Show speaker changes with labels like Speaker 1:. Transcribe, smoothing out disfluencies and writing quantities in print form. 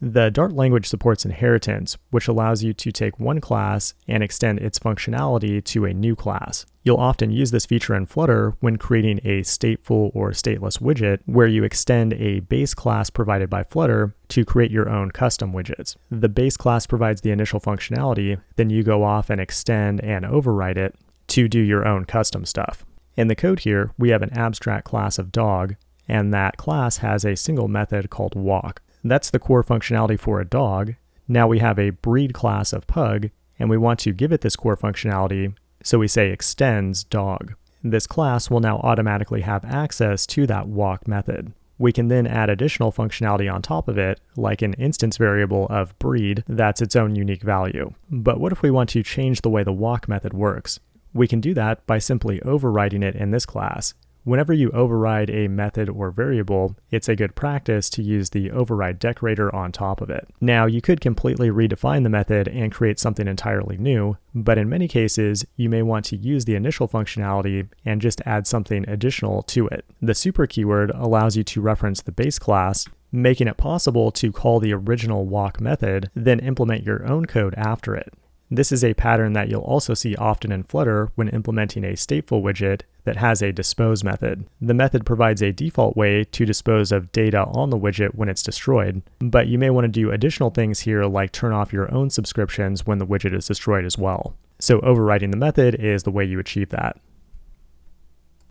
Speaker 1: The Dart language supports inheritance, which allows you to take one class and extend its functionality to a new class. You'll often use this feature in Flutter when creating a stateful or stateless widget, where you extend a base class provided by Flutter to create your own custom widgets. The base class provides the initial functionality, then you go off and extend and override it to do your own custom stuff. In the code here, we have an abstract class of dog, and that class has a single method called walk. That's the core functionality for a dog. Now we have a breed class of pug, and we want to give it this core functionality, so we say extends dog. This class will now automatically have access to that walk method. We can then add additional functionality on top of it, like an instance variable of breed that's its own unique value. But what if we want to change the way the walk method works? We can do that by simply overriding it in this class. Whenever you override a method or variable, it's a good practice to use the override decorator on top of it. Now, you could completely redefine the method and create something entirely new, but in many cases, you may want to use the initial functionality and just add something additional to it. The super keyword allows you to reference the base class, making it possible to call the original walk method, then implement your own code after it. This is a pattern that you'll also see often in Flutter when implementing a stateful widget that has a dispose method. The method provides a default way to dispose of data on the widget when it's destroyed, but you may want to do additional things here like turn off your own subscriptions when the widget is destroyed as well. So overriding the method is the way you achieve that.